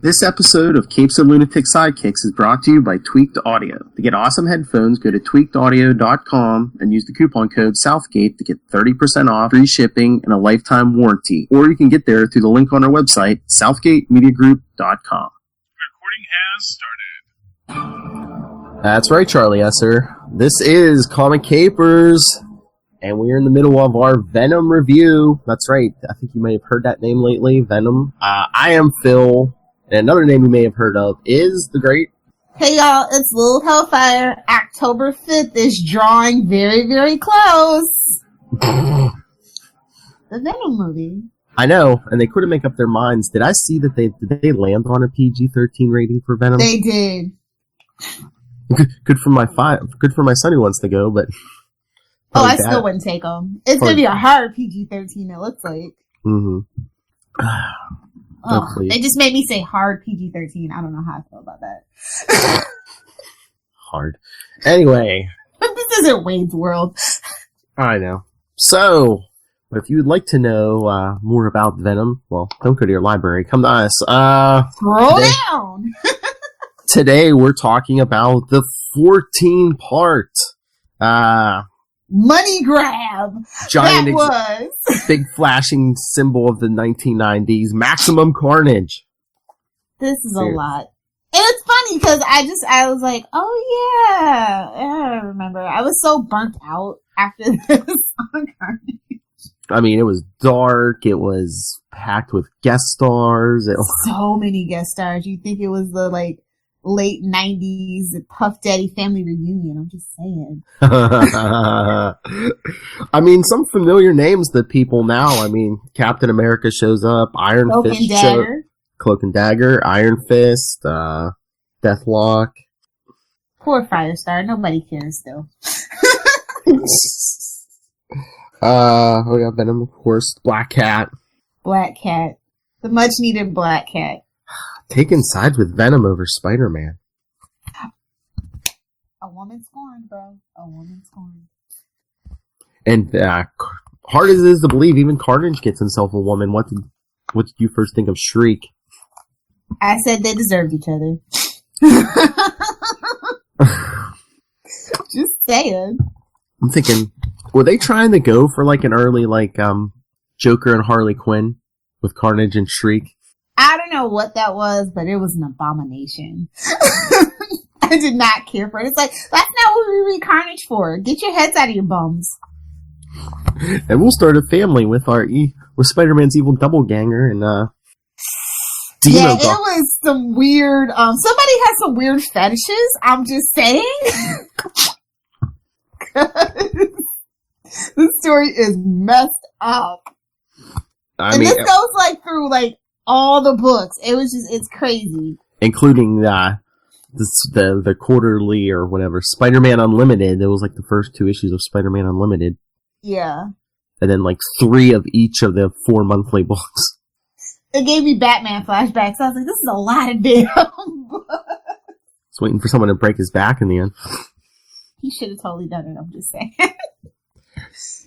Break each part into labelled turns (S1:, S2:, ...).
S1: This episode of Capes and Lunatic Sidekicks is brought to you by Tweaked Audio. To get awesome headphones, go to tweakedaudio.com and use the coupon code Southgate to get 30% off, free shipping, and a lifetime warranty. Or you can get there through the link on our website, southgatemediagroup.com.
S2: Recording has started.
S1: That's right, Charlie Esser. This is Comic Capers, and we're in the middle of our Venom review. That's right. I think you may have heard that name lately, Venom. I am Phil. And another name you may have heard of is the great...
S3: Hey y'all, it's Lil Hellfire. October 5th is drawing very, very close. The Venom movie.
S1: I know, and they couldn't make up their minds. Did I see that did they land on a PG-13 rating for Venom?
S3: They did.
S1: Good for my son who wants to go, but...
S3: Oh, I still wouldn't take them. It's going to be a hard PG-13, it looks like.
S1: Mm-hmm.
S3: Oh, they just made me say hard PG-13. I don't know how I feel about that.
S1: Hard. Anyway.
S3: This isn't Wayne's World.
S1: I know. So, if you would like to know more about Venom, well, don't go to your library. Come to us.
S3: Scroll down!
S1: Today, we're talking about the 14-part...
S3: money grab.
S1: Giant
S3: that was
S1: big flashing symbol of the 1990s. Maximum Carnage.
S3: This is a lot. And it's funny because I was like, oh yeah, I remember. I was so burnt out after this on Carnage.
S1: I mean, it was dark. It was packed with guest stars.
S3: So many guest stars. You'd think it was the late 90s Puff Daddy family reunion. I'm just saying.
S1: I mean, some familiar names that people now. I mean, Captain America shows up. Iron Fist. Cloak and Dagger. Iron Fist. Deathlock.
S3: Poor Firestar. Nobody cares still.
S1: We got Venom, of course. Black Cat.
S3: Black Cat. The much needed Black Cat.
S1: Taking sides with Venom over Spider-Man.
S3: A woman scorned, bro. A woman scorned.
S1: And hard as it is to believe, even Carnage gets himself a woman. What did you first think of Shriek?
S3: I said they deserved each other. Just saying.
S1: I'm thinking, were they trying to go for an early Joker and Harley Quinn with Carnage and Shriek?
S3: I don't know what that was, but it was an abomination. I did not care for it. It's like, that's not what we read Carnage for. Get your heads out of your bums.
S1: And we'll start a family with with Spider-Man's evil doppelganger and Dino.
S3: Yeah, it was some weird. Somebody has some weird fetishes. I'm just saying. This story is messed up. This goes through all the books. It was it's crazy. Including
S1: the quarterly or whatever, Spider-Man Unlimited. It was the first 2 issues of Spider-Man Unlimited.
S3: Yeah.
S1: And then 3 of each of the 4 monthly books.
S3: It gave me Batman flashbacks. I was like, this is a lot of damn books.
S1: Just waiting for someone to break his back in the end.
S3: He should have totally done it, I'm just saying.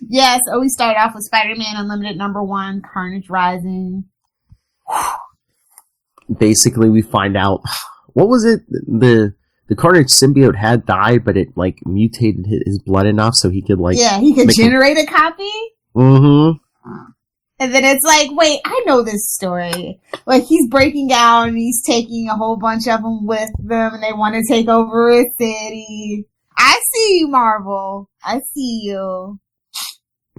S3: Yeah, so we started off with Spider-Man Unlimited #1, Carnage Rising.
S1: Basically, we find out, what was it? The Carnage symbiote had died, but it mutated his blood enough so he could
S3: he could generate a copy.
S1: Mm-hmm.
S3: And then it's wait, I know this story. He's breaking out and he's taking a whole bunch of them with them, and they want to take over a city. I see you, Marvel. I see you.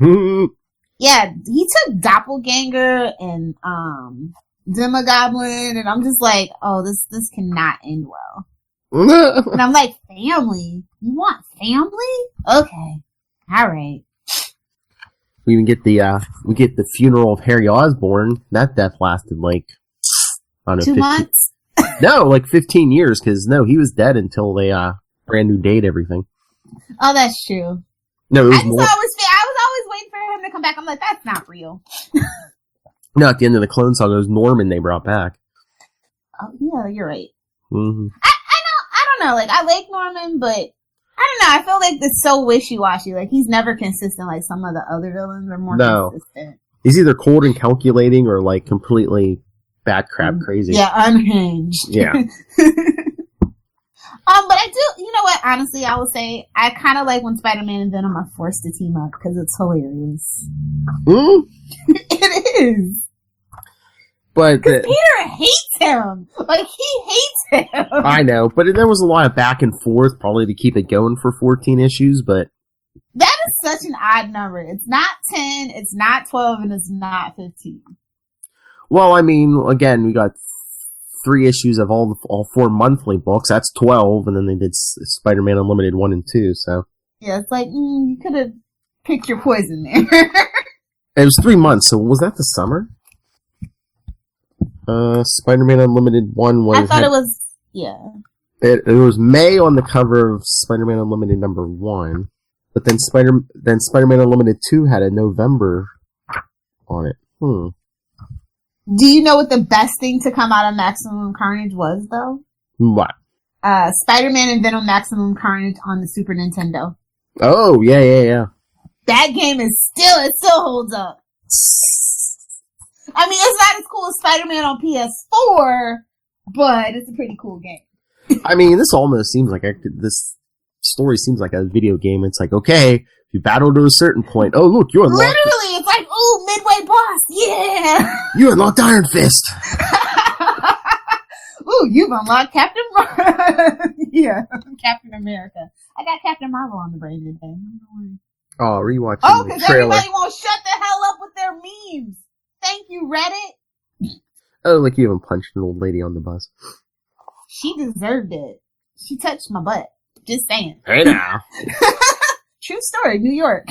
S1: Mm-hmm.
S3: Yeah, he took Doppelganger and Demogoblin, and I'm just oh, this cannot end well. And I'm family? You want family? Okay. Alright.
S1: We even get the funeral of Harry Osborn. That death lasted I don't know,
S3: 2 months?
S1: No, 15 years, because he was dead until they brand new date everything.
S3: Oh, that's true.
S1: No, it was more.
S3: I was always waiting for him to come back. I'm that's not real.
S1: No, at the end of the Clone Saga, it was Norman they brought back.
S3: Oh, yeah, you're right.
S1: Mm-hmm.
S3: I don't know. I like Norman, but I don't know. I feel it's so wishy-washy. He's never consistent like some of the other villains are more consistent.
S1: He's either cold and calculating or completely bat crap crazy.
S3: Yeah, unhinged.
S1: Yeah.
S3: But I do, you know what, honestly, I would say, I kind of like when Spider-Man and Venom are forced to team up, because it's hilarious.
S1: Mm?
S3: It is.
S1: But
S3: Peter hates him. Like, he hates him.
S1: I know, but there was a lot of back and forth, probably to keep it going for 14 issues, but...
S3: That is such an odd number. It's not 10, it's not 12, and it's not 15.
S1: Well, I mean, again, we got 3 issues of all 4 monthly books. That's 12, and then they did Spider-Man Unlimited 1 and 2, so...
S3: Yeah, it's like, you could have picked your poison there.
S1: It was 3 months, so was that the summer? Spider-Man Unlimited 1 was...
S3: I thought it was... Yeah.
S1: It was May on the cover of Spider-Man Unlimited number 1, but then Spider-Man Unlimited 2 had a November on it.
S3: Do you know what the best thing to come out of Maximum Carnage was, though?
S1: What?
S3: Spider-Man and Venom Maximum Carnage on the Super Nintendo.
S1: Oh, yeah.
S3: That game is it still holds up. I mean, it's not as cool as Spider-Man on PS4, but it's a pretty cool game.
S1: I mean, this almost seems like this story seems like a video game. It's like, okay, if you battle to a certain point, oh look, you unlocked.
S3: Literally, it's like, ooh, midway boss, yeah.
S1: You unlocked Iron Fist.
S3: Ooh, you've unlocked Captain Captain America. I got Captain Marvel on the brain today.
S1: Oh, rewatching
S3: Oh,
S1: the
S3: because
S1: trailer.
S3: everybody won't shut the hell up with their memes. Thank you, Reddit.
S1: Oh, like you even punched an old lady on the bus.
S3: She deserved it. She touched my butt. Just saying.
S1: Hey now.
S3: True story, New York.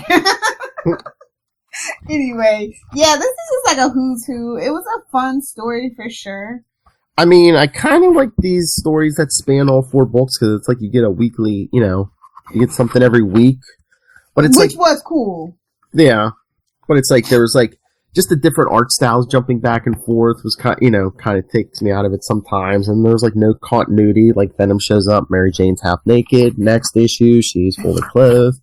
S3: Anyway, yeah, this is just like a who's who. It was a fun story for sure.
S1: I mean, I kind of like these stories that span all 4 books because it's like you get a weekly, you get something every week. But it's
S3: Which was cool.
S1: Yeah. But it's like there was like just the different art styles jumping back and forth was kind of takes me out of it sometimes. And there's like no continuity. Like Venom shows up, Mary Jane's half naked. Next issue, she's fully clothed.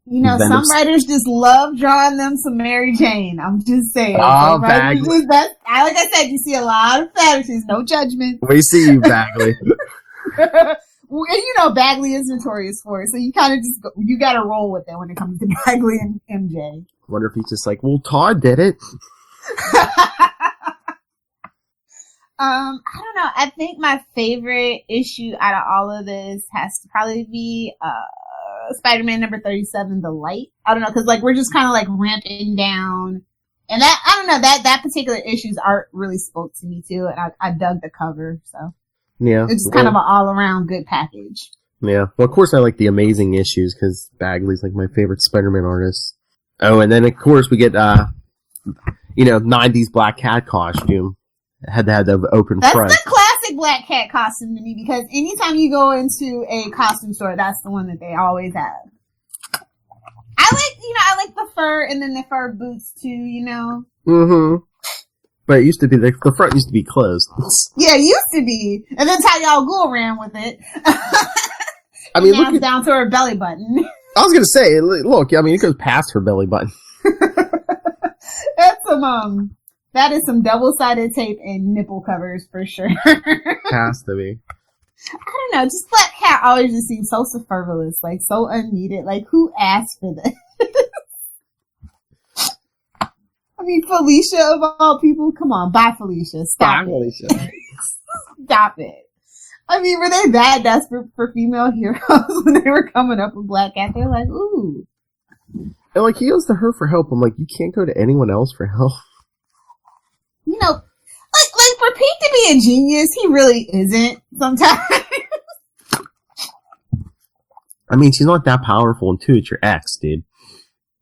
S3: Some writers just love drawing them some Mary Jane. I'm just saying.
S1: Oh,
S3: Bagley. Like I said, you see a lot of fetishes. No judgment.
S1: We see you, Bagley.
S3: And Bagley is notorious for it. So you kind of you got to roll with it when it comes to Bagley and MJ.
S1: Wonder if he's just like, well, Todd did it.
S3: I don't know. I think my favorite issue out of all of this has to probably be Spider-Man number 37, The Light. I don't know, because we're just kind of ramping down, and that I don't know that particular issue's art really spoke to me too, and I dug the cover, so
S1: yeah,
S3: it's just kind of an all around good package.
S1: Yeah, well, of course I like the Amazing issues because Bagley's my favorite Spider-Man artist. Oh, and then of course we get 90s Black Cat costume. Had to have the open front.
S3: That's the classic Black Cat costume to me, because anytime you go into a costume store, that's the one that they always have. I like the fur and then the fur boots too,
S1: Mm-hmm. But it used to be, the front used to be closed.
S3: Yeah, it used to be. And that's how y'all go around with it.
S1: I mean,
S3: look down to her belly button.
S1: I was gonna say, look, I mean, it goes past her belly button.
S3: That is some double-sided tape and nipple covers for sure.
S1: Has to be.
S3: I don't know, just Black Cat always just seems so superfluous, so unneeded. Who asked for this? I mean, Felicia of all people, come on, bye Felicia, stop it.
S1: Felicia.
S3: Stop it. I mean, were they that desperate for female heroes when they were coming up with Black Cat? They're like, ooh.
S1: And he goes to her for help. I'm like, you can't go to anyone else for help.
S3: For Pete to be a genius, he really isn't sometimes.
S1: I mean, she's not that powerful, and 2, it's your ex, dude.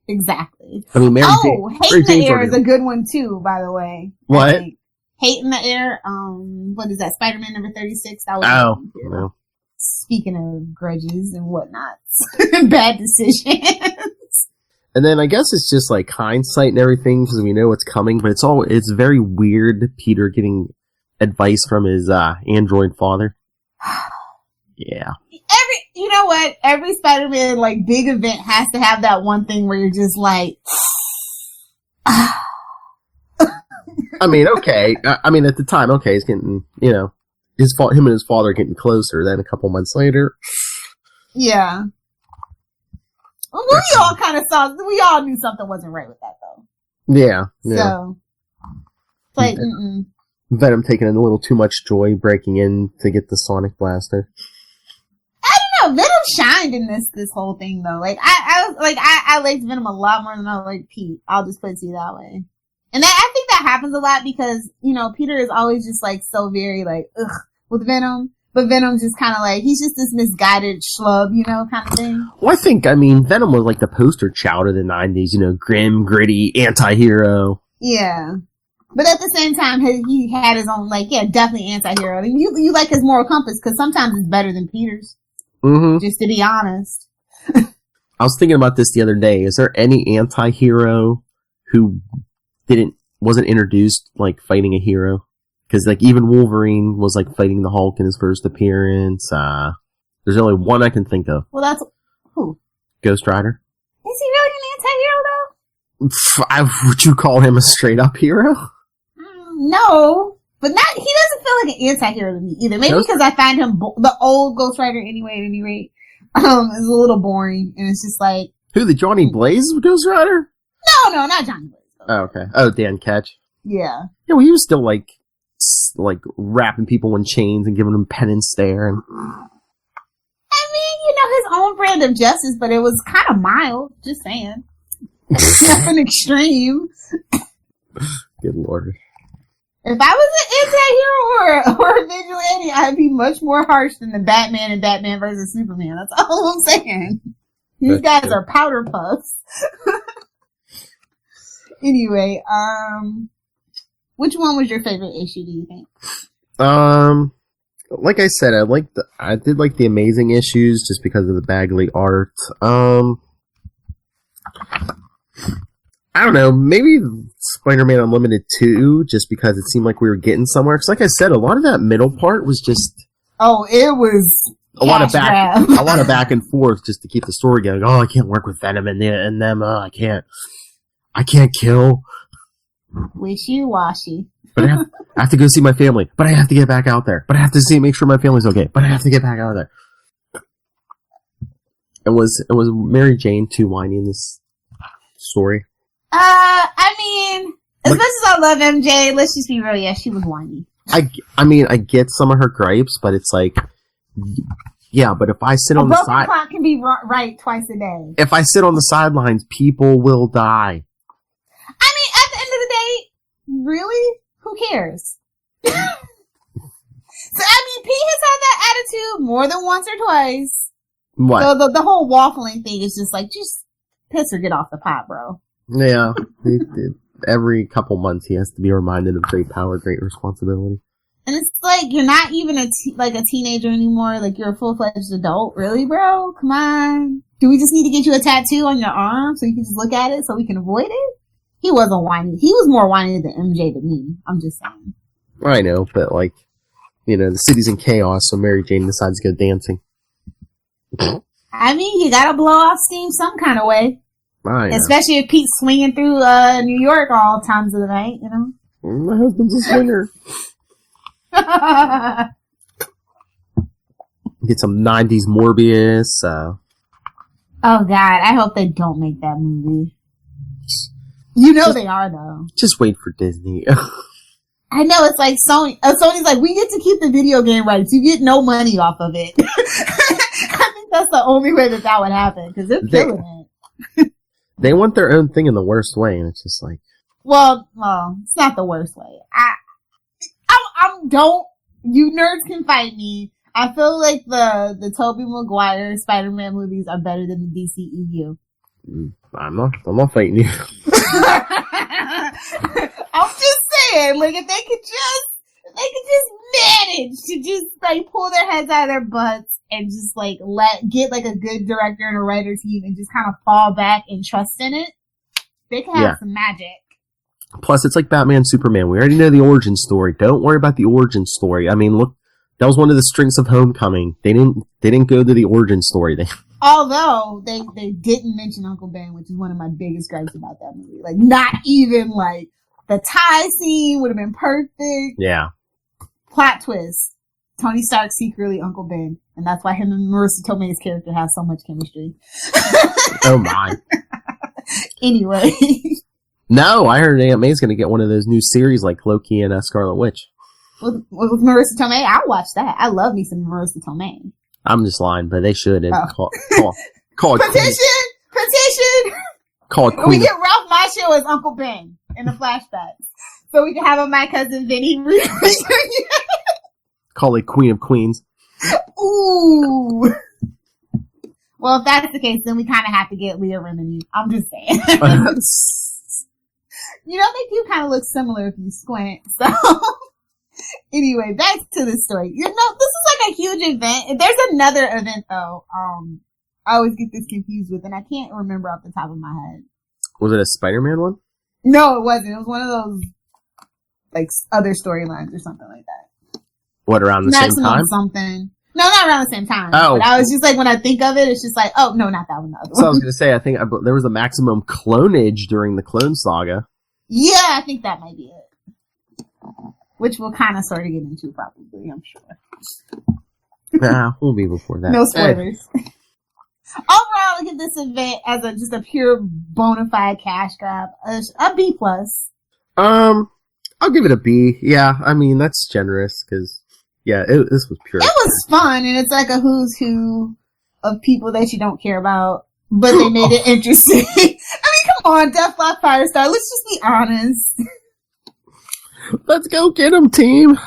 S3: Exactly.
S1: I mean,
S3: Hate in the Air is a good one too, by the way.
S1: What?
S3: Hate in the Air, what is that, Spider-Man number 36? That was
S1: no.
S3: Speaking of grudges and whatnots. Bad decisions.
S1: And then I guess it's just hindsight and everything because we know what's coming, but it's very weird Peter getting advice from his android father. Yeah.
S3: You know what? Every Spider-Man big event has to have that one thing where you're just
S1: I mean, okay. I mean, at the time, okay, he's getting, him and his father are getting closer. Then a couple months later.
S3: Yeah. Well, we all kind of we all knew something wasn't right with that, though.
S1: Yeah.
S3: So, it's like,
S1: Venom taking a little too much joy breaking in to get the Sonic Blaster.
S3: I don't know. Venom shined in this whole thing, though. Like, I liked Venom a lot more than I liked Pete. I'll just put it to you that way. And I think that happens a lot because, Peter is always just, like, so very, like, ugh, with Venom. But Venom's just kind of like, he's just this misguided schlub, kind of thing.
S1: Well, I think, Venom was like the poster child of the 90s, grim, gritty, anti-hero.
S3: Yeah. But at the same time, he had his own, like, yeah, definitely anti-hero. And you like his moral compass because sometimes it's better than Peter's. Mm-hmm. Just to be honest.
S1: I was thinking about this the other day. Is there any anti-hero who wasn't introduced, like, fighting a hero? Because, like, even Wolverine was, like, fighting the Hulk in his first appearance. There's only one I can think of.
S3: Well, that's... Who?
S1: Ghost Rider.
S3: Is he really an anti-hero, though?
S1: Would you call him a straight-up hero?
S3: No. But he doesn't feel like an anti-hero to me, either. Maybe because I find him... the old Ghost Rider, anyway, at any rate, is a little boring. And it's just like...
S1: Who, the Johnny Blaze Ghost Rider?
S3: No, not Johnny Blaze.
S1: Oh, okay. Oh, Dan Ketch.
S3: Yeah.
S1: Yeah, well, he was still, like wrapping people in chains and giving them penance there. And
S3: I mean, his own brand of justice, but it was kind of mild. Just saying. Nothing extreme.
S1: Good Lord.
S3: If I was an anti-hero or a vigilante, I'd be much more harsh than the Batman and Batman versus Superman. That's all I'm saying. These guys are powder puffs. Anyway, which one was your favorite issue, do you think?
S1: Like I said, I did like the Amazing issues just because of the Bagley art. I don't know, maybe Spider-Man Unlimited 2, just because it seemed like we were getting somewhere. Because like I said, a lot of that middle part was just...
S3: Oh, it was...
S1: a lot of back and forth just to keep the story going. Oh, I can't work with Venom and them. I can't kill.
S3: Wishy-washy.
S1: But I have to go see my family. But I have to get back out there. But I have to make sure my family's okay. But I have to get back out there. It was Mary Jane too whiny in this story.
S3: I mean, as much as I love MJ, let's just be real. Yeah, she was whiny.
S1: I mean, I get some of her gripes, but it's like, yeah, but if I sit on the side,
S3: clock can be right twice a day.
S1: If I sit on the sidelines, people will die.
S3: I mean, at the end of the day, really, who cares? So I mean, Pete has had that attitude more than once or twice.
S1: What?
S3: So the whole waffling thing is just like, just piss or get off the pot, bro.
S1: Yeah, every couple months he has to be reminded of great power, great responsibility.
S3: And it's like, you're not even a teenager anymore. Like, you're a full-fledged adult. Really, bro? Come on. Do we just need to get you a tattoo on your arm so you can just look at it so we can avoid it? He wasn't whiny. He was more whiny than MJ to me. I'm just saying.
S1: I know, but like, the city's in chaos, so Mary Jane decides to go dancing.
S3: I mean, you gotta blow off steam some kind of way. Especially if Pete's swinging through New York all times of the night,
S1: My husband's a swinger. Get some 90s Morbius.
S3: Oh God, I hope they don't make that movie. They are, though.
S1: Just wait for Disney.
S3: I know, it's like Sony. Sony's like, we get to keep the video game rights. You get no money off of it. I think that's the only way that would happen, because they're killing it.
S1: They want their own thing in the worst way, and it's just like...
S3: Well, it's not the worst way. You nerds can fight me. I feel like the Tobey Maguire Spider-Man movies are better than the DCEU.
S1: I'm not fighting you.
S3: I'm just saying, like, if they could just manage to just, like, pull their heads out of their butts and just, like, get, like, a good director and a writer team and just kind of fall back and trust in it, they can have some magic.
S1: Plus, it's like Batman, Superman. We already know the origin story. Don't worry about the origin story. I mean, look, that was one of the strengths of Homecoming. They didn't go to the origin story.
S3: Although they didn't mention Uncle Ben, which is one of my biggest gripes about that movie. Like, not even like, The tie scene would have been perfect.
S1: Yeah.
S3: Plot twist. Tony Stark's secretly Uncle Ben. And that's why him and Marissa Tomei's character have so much chemistry.
S1: Oh my.
S3: Anyway.
S1: No, I heard Aunt May's going to get one of those new series like Loki and Scarlet Witch.
S3: With Marissa Tomei, I'll watch that. I love me some Marissa Tomei.
S1: I'm just lying, but they should. And call it
S3: Petition!
S1: Call it
S3: We
S1: Queen.
S3: get Ralph Macchio as Uncle Ben in the flashbacks. So we can have a My Cousin Vinny reunion.
S1: Call it Queen of Queens.
S3: Ooh. Well, if that's the case, then we kind of have to get Leah Remini. I'm just saying. You know, they do kind of look similar if you squint. So, anyway, back to the story. You know, this is like a huge event. There's another event, though. I always get this confused with, and I can't remember off the top of my head.
S1: Was it a Spider-Man one?
S3: No, it wasn't. It was one of those, like, other storylines or something like that.
S1: What, around the same time?
S3: Something. No, not around the same time.
S1: Oh.
S3: But I was just like, when I think of it, it's just like, oh, no, not that one, the other one.
S1: So I was going to say, I think there was a Maximum Clonage during the Clone Saga.
S3: Yeah, I think that might be it. Which we'll kind of sort of get into probably, I'm sure.
S1: Nah, we'll be before that.
S3: No spoilers. Overall, look at this event as just a pure bona fide cash grab. A B+.
S1: I'll give it a B. Yeah, I mean, that's generous, because, yeah, this was pure.
S3: It was fun, and it's like a who's who of people that you don't care about, but they made it interesting. I mean, come on, Deathlock Firestar, let's just be honest.
S1: Let's go get him, team.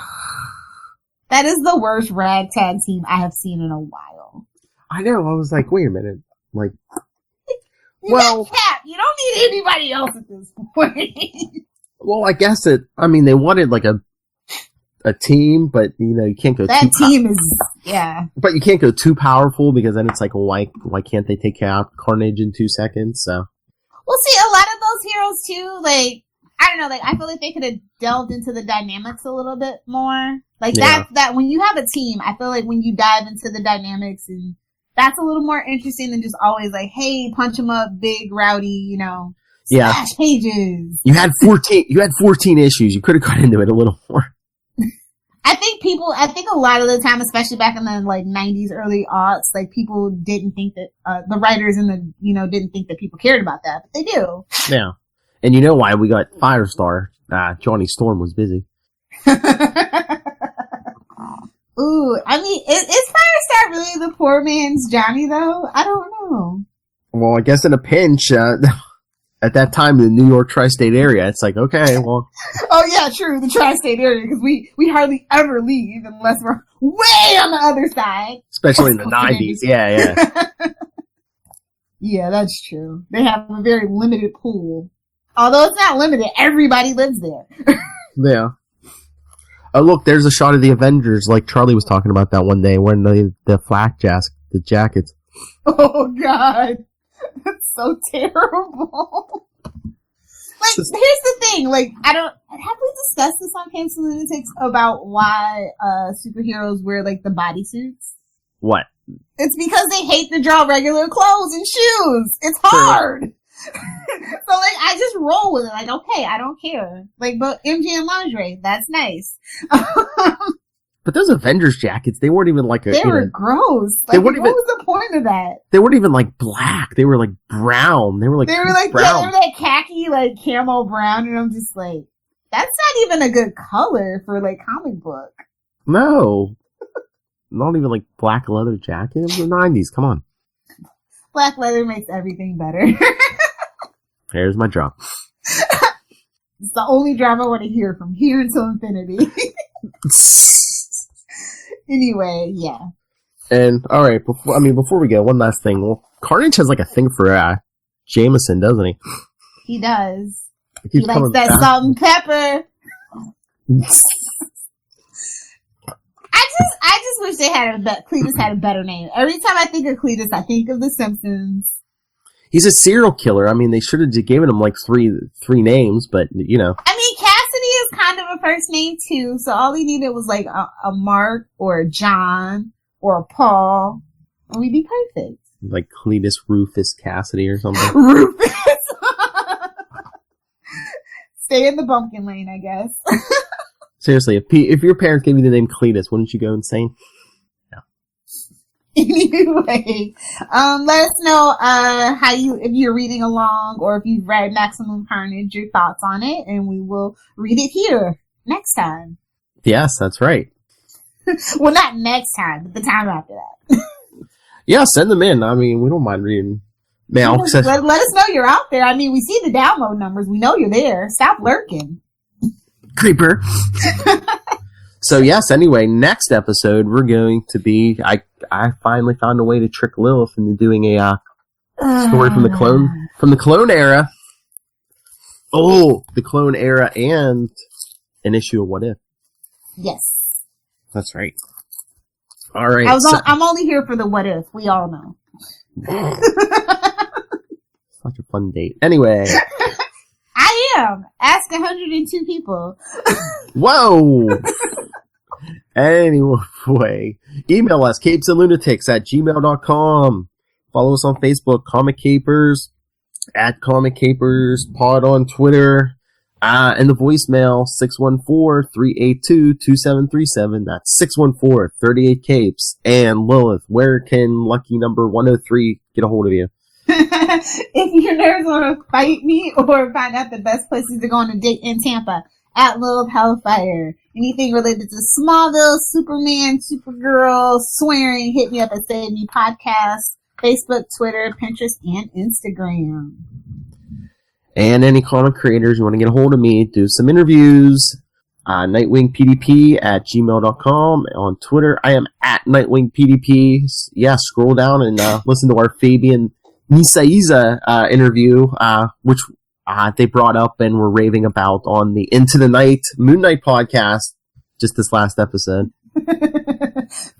S3: That is the worst ragtag team I have seen in a while.
S1: I know, I was like, wait a minute. Like,
S3: you got Cap. You don't need anybody else at this point.
S1: Well, I guess they wanted like a team, but you know, you can't go
S3: that team is, yeah.
S1: But you can't go too powerful because then it's like, well, why can't they take out Carnage in 2 seconds? So.
S3: Well, see, a lot of those heroes too, like, I don't know, like, I feel like they could have delved into the dynamics a little bit more. Like, that, when you have a team, I feel like when you dive into the dynamics, and that's a little more interesting than just always like, hey, punch them up, big, rowdy, you know, smash pages.
S1: You had 14 issues. You could have got into it a little more.
S3: I think a lot of the time, especially back in the like 90s, early aughts, like people didn't think that, the writers didn't think that people cared about that, but they do.
S1: Yeah. And you know why we got Firestar? Johnny Storm was busy.
S3: Ooh, I mean, is Firestar really the poor man's Johnny, though? I don't know.
S1: Well, I guess in a pinch, at that time in the New York tri-state area, it's like, okay, well.
S3: Oh, yeah, true, the tri-state area, because we hardly ever leave unless we're way on the other side.
S1: Especially in the 90s, yeah.
S3: Yeah, that's true. They have a very limited pool. Although it's not limited, everybody lives there.
S1: Yeah. Oh, look, there's a shot of the Avengers, like Charlie was talking about that one day, wearing the flak the jackets.
S3: Oh, God. That's so terrible. Like, here's the thing, like, have we discussed this on Camps and Lunatics about why, superheroes wear, like, the bodysuits?
S1: What?
S3: It's because they hate to draw regular clothes and shoes. It's hard. So, like, I just roll with it. Like, okay, I don't care. Like, but MGM lingerie, that's nice.
S1: But those Avengers jackets, they weren't even like
S3: they were gross. Like, what was the point of that?
S1: They weren't even like black. They were like brown. They were like brown.
S3: Yeah, they were that khaki, like, camo brown, and I'm just like, that's not even a good color for, like, comic book.
S1: No. Not even like black leather jacket. It was the 90s. Come on.
S3: Black leather makes everything better.
S1: There's my drop.
S3: It's the only drop I want to hear from here until infinity. Anyway, yeah.
S1: And, alright, before we go, one last thing. Well, Carnage has like a thing for, Jameson, doesn't he?
S3: He does. He likes that salt and pepper. I just wish they had Cletus had a better name. Every time I think of Cletus, I think of The Simpsons.
S1: He's a serial killer. I mean, they should have given him like three names, but you know.
S3: I mean, Cassidy is kind of a first name too, so all he needed was like a Mark or a John or a Paul, and we'd be perfect.
S1: Like Cletus Rufus Cassidy or something.
S3: Rufus. Stay in the bumpkin lane, I guess.
S1: Seriously, if your parents gave you the name Cletus, wouldn't you go insane?
S3: Anyway, let us know if you're reading along or if you've read Maximum Carnage, your thoughts on it, and we will read it here next time.
S1: Yes, that's right.
S3: Well, not next time, but the time after that.
S1: Yeah, send them in. I mean, we don't mind reading mail.
S3: Let us know you're out there. I mean, we see the download numbers. We know you're there. Stop lurking.
S1: Creeper. So yes, anyway, next episode we're going to be I finally found a way to trick Lilith into doing a story from the clone era. Oh, the clone era and an issue of What If.
S3: Yes.
S1: That's right. All right.
S3: I'm only here for the What If. We all know.
S1: Such a fun date. Anyway.
S3: I am. Ask 102 people.
S1: Whoa! Anyway, email us, capesandlunatics@gmail.com. Follow us on Facebook, Comic Capers, @Comic Capers, Pod on Twitter, and the voicemail, 614-382-2737. That's 614-38-CAPES. And Lilith, where can lucky number 103 get a hold of you?
S3: If your nerds want to fight me or find out the best places to go on a date in Tampa, @Lilith Hellfire. Anything related to Smallville, Superman, Supergirl, swearing, hit me up at Save Me Podcast, Facebook, Twitter, Pinterest, and Instagram.
S1: And any comic creators you want to get a hold of me, do some interviews. NightwingPDP@gmail.com. On Twitter, I am @NightwingPDP. Yeah, scroll down and listen to our Fabian Nisaiza interview, which they brought up and were raving about on the Into the Night Moon Knight podcast just this last episode.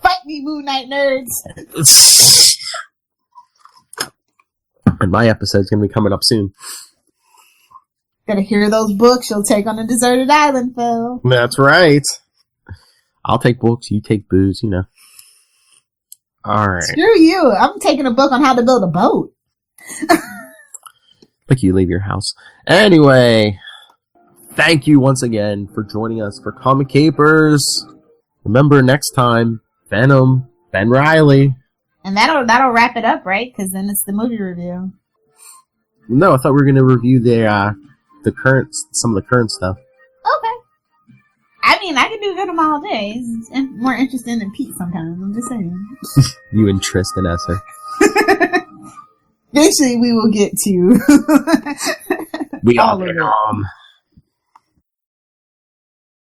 S3: Fight me, Moon Knight nerds!
S1: And my episode's going to be coming up soon.
S3: Gotta hear those books you'll take on a deserted island, Phil.
S1: That's right. I'll take books, you take booze, you know. Alright.
S3: Screw you. I'm taking a book on how to build a boat.
S1: Like you leave your house. Anyway, thank you once again for joining us for Comic Capers. Remember, next time, Venom, Ben Reilly.
S3: And that'll wrap it up, right? Because then it's the movie review.
S1: No, I thought we were going to review some of the current stuff.
S3: Okay. I mean, I can do Venom all day. It's more interesting than Pete sometimes. I'm just saying.
S1: You and Tristan Esser.
S3: Eventually we will get to
S1: we are Venom.